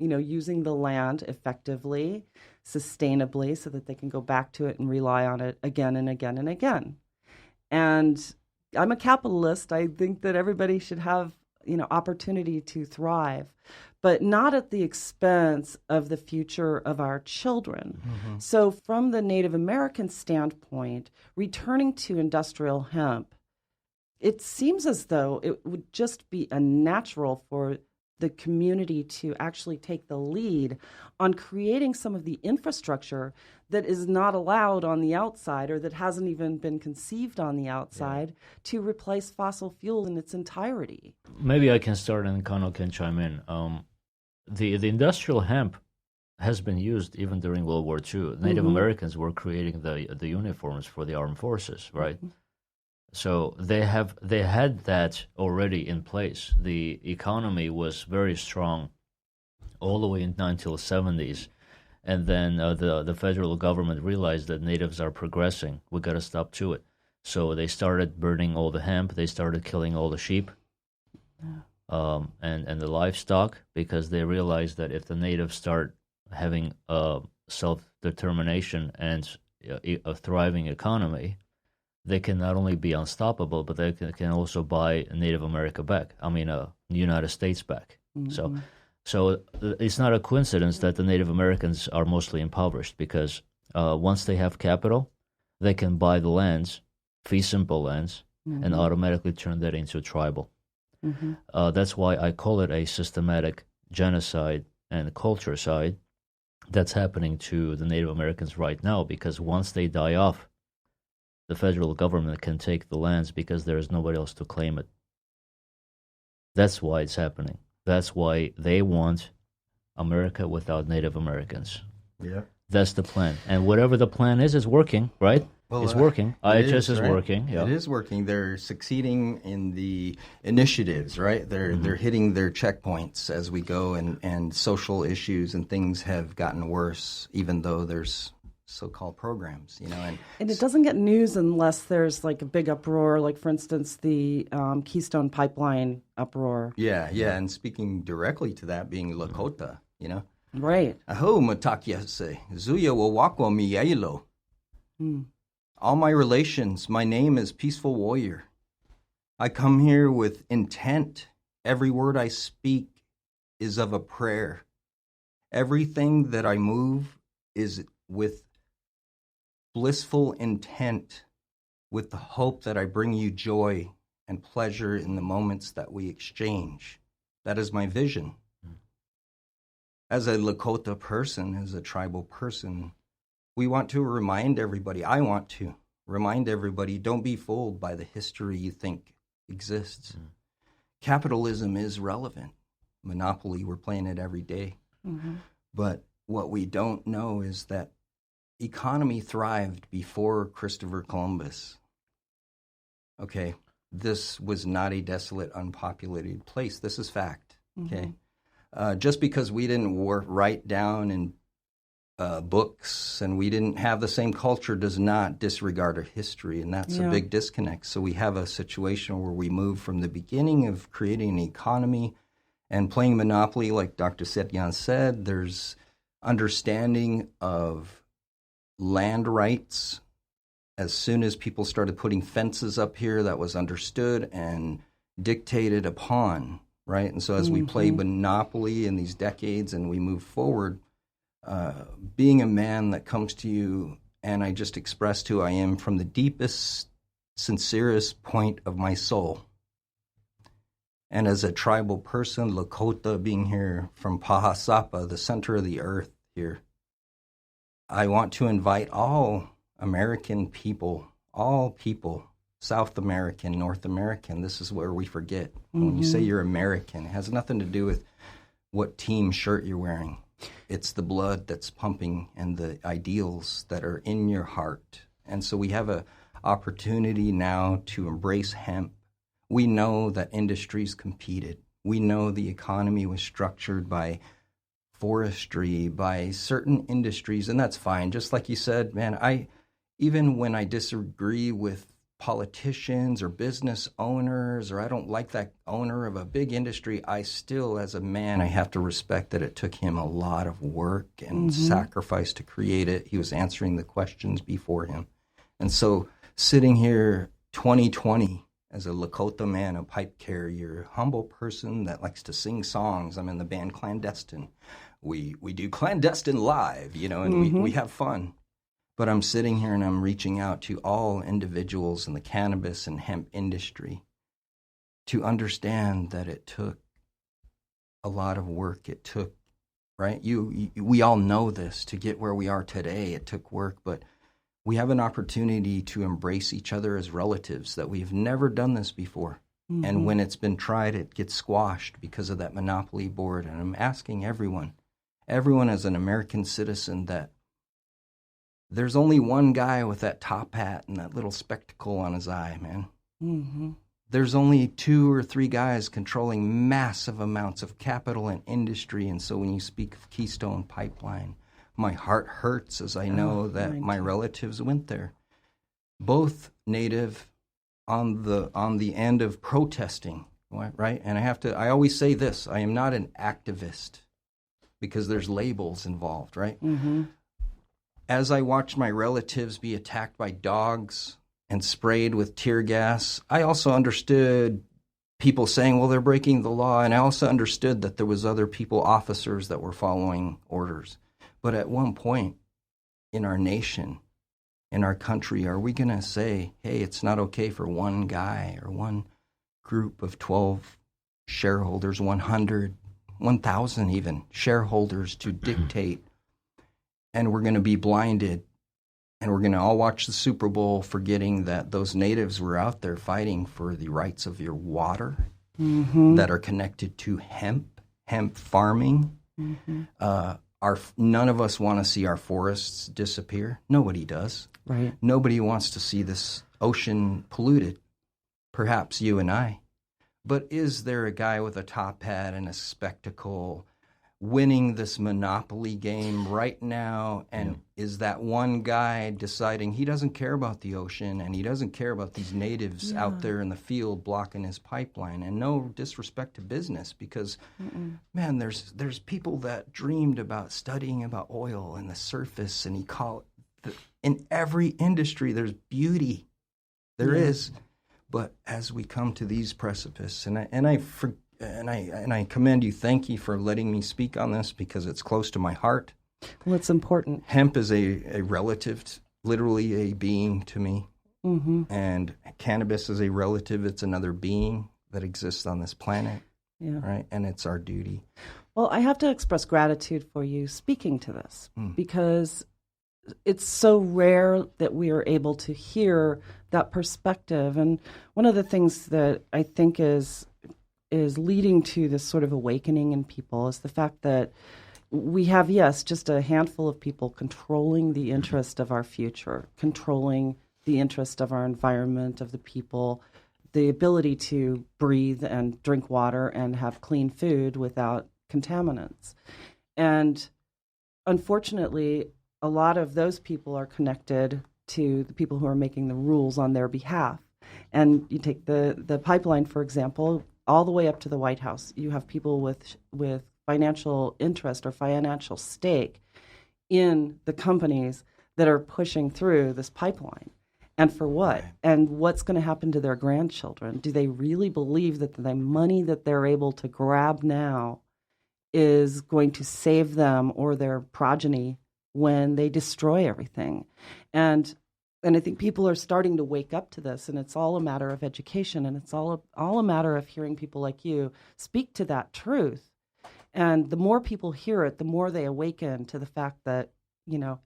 using the land effectively, sustainably, so that they can go back to it and rely on it again and again and again. And I'm a capitalist. I think that everybody should have, opportunity to thrive, but not at the expense of the future of our children. Mm-hmm. So from the Native American standpoint, returning to industrial hemp, it seems as though it would just be a natural for the community to actually take the lead on creating some of the infrastructure that is not allowed on the outside, or that hasn't even been conceived on the outside, to replace fossil fuel in its entirety. Maybe I can start and Kano can chime in. The industrial hemp has been used even during World War II. Native Americans were creating the uniforms for the armed forces, right? Mm-hmm. So they had that already in place. The economy was very strong all the way in the 1970s, and then the federal government realized that natives are progressing. We got to stop to it. So they started burning all the hemp. They started killing all the sheep, and the livestock, because they realized that if the natives start having self-determination and a thriving economy, they can not only be unstoppable, but they can also buy Native America back. The United States back. Mm-hmm. So it's not a coincidence that the Native Americans are mostly impoverished, because once they have capital, they can buy the lands, fee simple lands, and automatically turn that into tribal. Mm-hmm. That's why I call it a systematic genocide and culture side that's happening to the Native Americans right now, because once they die off, the federal government can take the lands because there is nobody else to claim it. That's why it's happening. That's why they want America without Native Americans. Yeah. That's the plan. And whatever the plan is working, right? Well, it's working. IHS is right? working. Yeah. It is working. They're succeeding in the initiatives, right? They're hitting their checkpoints as we go, and social issues and things have gotten worse, even though there's so-called programs, and it doesn't get news unless there's like a big uproar, like for instance the Keystone Pipeline uproar. Yeah, and speaking directly to that, being Lakota, right. Aho matakyase zuya wawakwa miyailo. All my relations, my name is Peaceful Warrior. I come here with intent. Every word I speak is of a prayer. Everything that I move is with blissful intent, with the hope that I bring you joy and pleasure in the moments that we exchange. That is my vision. As a Lakota person, as a tribal person, we want to remind everybody, I want to remind everybody, don't be fooled by the history you think exists. Capitalism is relevant. Monopoly, we're playing it every day. But what we don't know is that economy thrived before Christopher Columbus. Okay, this was not a desolate, unpopulated place. This is fact. Okay, just because we didn't write down in books and we didn't have the same culture does not disregard our history, and that's a big disconnect. So we have a situation where we move from the beginning of creating an economy and playing Monopoly, like Dr. Setyan said. There's understanding of land rights. As soon as people started putting fences up here, that was understood and dictated upon, right? And so as we play Monopoly in these decades and we move forward, being a man that comes to you, and I just express who I am from the deepest, sincerest point of my soul. And as a tribal person, Lakota, being here from Pahasapa, the center of the earth here, I want to invite all American people, all people, South American, North American. This is where we forget. When you say you're American, it has nothing to do with what team shirt you're wearing. It's the blood that's pumping and the ideals that are in your heart. And so we have an opportunity now to embrace hemp. We know that industries competed. We know the economy was structured by forestry, by certain industries, and that's fine. Just like you said, man, even when I disagree with politicians or business owners, or I don't like that owner of a big industry, I still, as a man, I have to respect that it took him a lot of work and sacrifice to create it. He was answering the questions before him. And so sitting here 2020 as a Lakota man, a pipe carrier, humble person that likes to sing songs. I'm in the band Clandestine. We do Clandestine live, and we have fun. But I'm sitting here and I'm reaching out to all individuals in the cannabis and hemp industry to understand that it took a lot of work. It took, right? We all know this. To get where we are today, it took work, but we have an opportunity to embrace each other as relatives that we've never done this before. And when it's been tried, it gets squashed because of that monopoly board. And I'm asking everyone as an American citizen, that there's only one guy with that top hat and that little spectacle on his eye, man. There's only 2 or 3 guys controlling massive amounts of capital and industry. And so when you speak of Keystone Pipeline, my heart hurts as I know that my relatives went there. Both Native on the end of protesting, right? And I always say this, I am not an activist because there's labels involved, right? As I watched my relatives be attacked by dogs and sprayed with tear gas, I also understood people saying, well, they're breaking the law. And I also understood that there was other people, officers, that were following orders. But at one point in our nation, in our country, are we going to say, hey, it's not okay for one guy or one group of 12 shareholders, 100, 1,000 even shareholders to dictate, and we're going to be blinded, and we're going to all watch the Super Bowl forgetting that those natives were out there fighting for the rights of your water that are connected to hemp farming. None of us want to see our forests disappear. Nobody does. Right. Nobody wants to see this ocean polluted. Perhaps you and I. But is there a guy with a top hat and a spectacle winning this monopoly game right now? And is that one guy deciding he doesn't care about the ocean and he doesn't care about these natives out there in the field blocking his pipeline? And no disrespect to business, because man, there's people that dreamed about studying about oil and the surface and in every industry there's beauty. There is. But as we come to these precipices, and I commend you. Thank you for letting me speak on this because it's close to my heart. Well, it's important. Hemp is a relative, literally a being to me. And cannabis is a relative. It's another being that exists on this planet. Right? And it's our duty. Well, I have to express gratitude for you speaking to this because it's so rare that we are able to hear that perspective. And one of the things that I think is leading to this sort of awakening in people is the fact that we have, yes, just a handful of people controlling the interest of our future, controlling the interest of our environment, of the people, the ability to breathe and drink water and have clean food without contaminants. And unfortunately, a lot of those people are connected to the people who are making the rules on their behalf. And you take the pipeline, for example, all the way up to the White House. You have people with financial interest or financial stake in the companies that are pushing through this pipeline. And for what? Right. And what's going to happen to their grandchildren? Do they really believe that the money that they're able to grab now is going to save them or their progeny when they destroy everything? And I think people are starting to wake up to this, and it's all a matter of education, and it's all a matter of hearing people like you speak to that truth. And the more people hear it, the more they awaken to the fact that,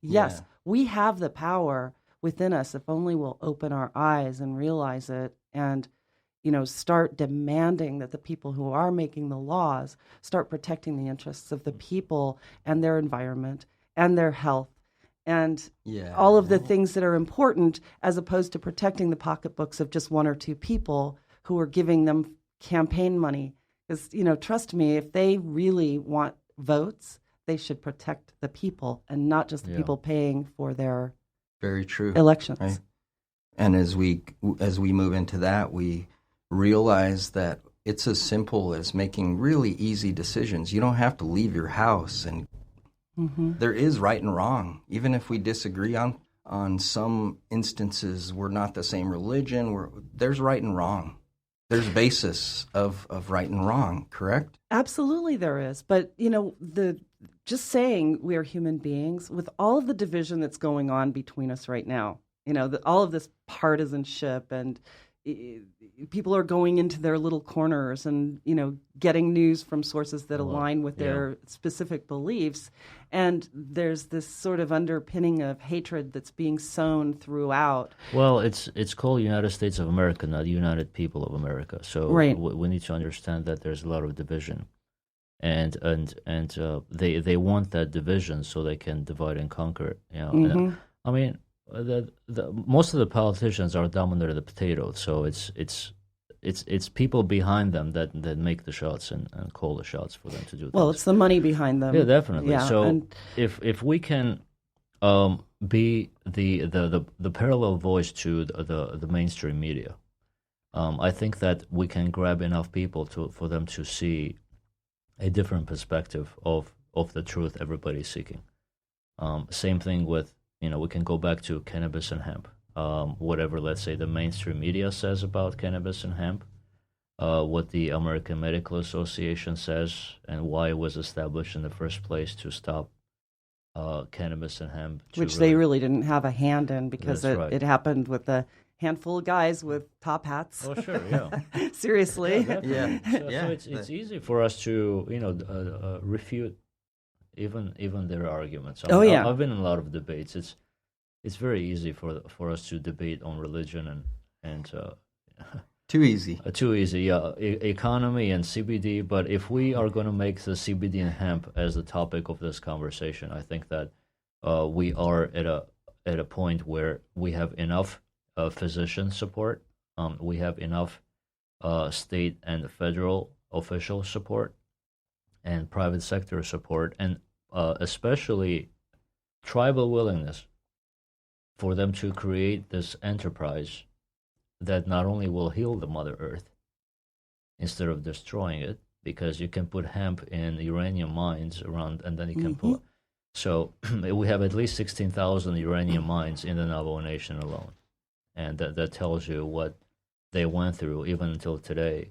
yes, we have the power within us if only we'll open our eyes and realize it and, start demanding that the people who are making the laws start protecting the interests of the people and their environment and their health and all of the things that are important, as opposed to protecting the pocketbooks of just one or two people who are giving them campaign money. Because, trust me, if they really want votes, they should protect the people and not just the people paying for their very true elections. Right? And as we move into that, we realize that it's as simple as making really easy decisions. You don't have to leave your house, and there is right and wrong. Even if we disagree on some instances, we're not the same religion. There's right and wrong. There's basis of right and wrong, correct? Absolutely there is. But, just saying we are human beings, with all of the division that's going on between us right now, all of this partisanship, and people are going into their little corners and, getting news from sources that align with their specific beliefs. And there's this sort of underpinning of hatred that's being sown throughout. Well, it's called United States of America, not United People of America. So right. we need to understand that there's a lot of division. And they want that division so they can divide and conquer. And, I mean, most of the politicians are dominant of the potato, so it's people behind them that make the shots and call the shots for them to do. Well, things. It's the money behind them. Yeah, definitely. Yeah, so if we can be the parallel voice to the mainstream media, I think that we can grab enough people for them to see a different perspective of the truth everybody's seeking. Same thing with, we can go back to cannabis and hemp. Whatever, let's say, the mainstream media says about cannabis and hemp, what the American Medical Association says, and why it was established in the first place to stop cannabis and hemp. Which they really didn't have a hand in, because it happened with a handful of guys with top hats. Oh, sure, yeah. Seriously. Yeah. So it's easy for us to, refute even their arguments. I've been in a lot of debates. It's very easy for us to debate on religion and too easy. Too easy, yeah. Economy and CBD, but if we are going to make the CBD and hemp as the topic of this conversation, I think that we are at a point where we have enough physician support, we have enough state and federal official support, and private sector support, and especially tribal willingness for them to create this enterprise that not only will heal the Mother Earth instead of destroying it, because you can put hemp in uranium mines around, and then you can pull. So we have at least 16,000 uranium mines in the Navajo Nation alone, and that tells you what they went through even until today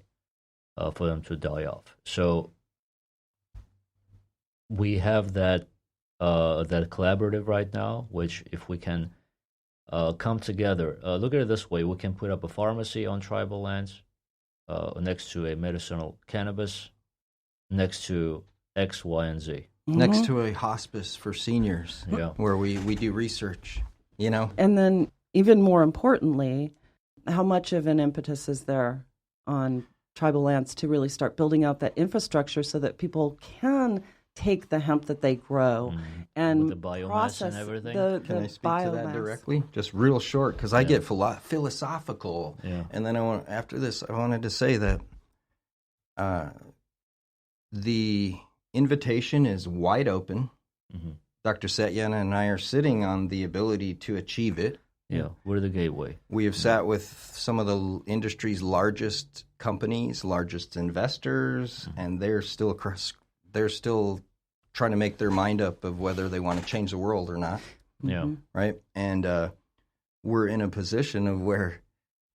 for them to die off. So we have that collaborative right now, which if we can come together, look at it this way: we can put up a pharmacy on tribal lands next to a medicinal cannabis, next to X, Y, and Z. Next to a hospice for seniors, yeah, where we do research, And then, even more importantly, how much of an impetus is there on tribal lands to really start building out that infrastructure so that people can take the hemp that they grow and with the biomass process and everything. Can I speak to that directly? Just real short, because I get philosophical. Yeah. And then after this, I wanted to say that the invitation is wide open. Dr. Satyana and I are sitting on the ability to achieve it. Yeah, we're the gateway. We have sat with some of the industry's largest companies, largest investors, and they're still trying to make their mind up of whether they want to change the world or not. Yeah. Right? And we're in a position of where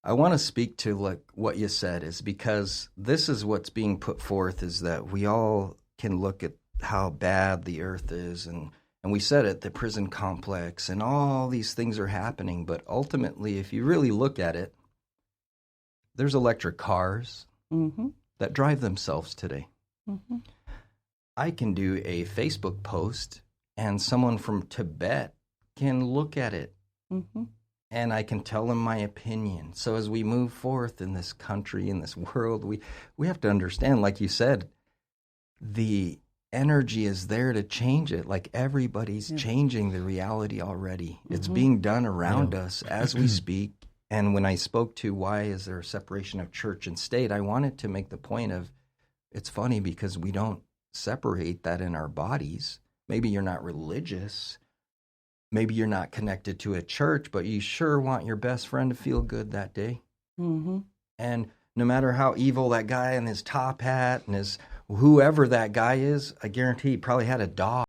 I want to speak to like what you said, is because this is what's being put forth, is that we all can look at how bad the earth is, and we said it, the prison complex, and all these things are happening. But ultimately, if you really look at it, there's electric cars that drive themselves today. I can do a Facebook post, and someone from Tibet can look at it, and I can tell them my opinion. So as we move forth in this country, in this world, we have to understand, like you said, the energy is there to change it. Like everybody's changing the reality already. It's being done around us as we speak. And when I spoke to why is there a separation of church and state, I wanted to make the point of, it's funny because we don't separate that in our bodies. Maybe you're not religious, maybe you're not connected to a church, but you sure want your best friend to feel good that day. Mm-hmm. And no matter how evil that guy in his top hat and his whoever that guy is, I guarantee he probably had a dog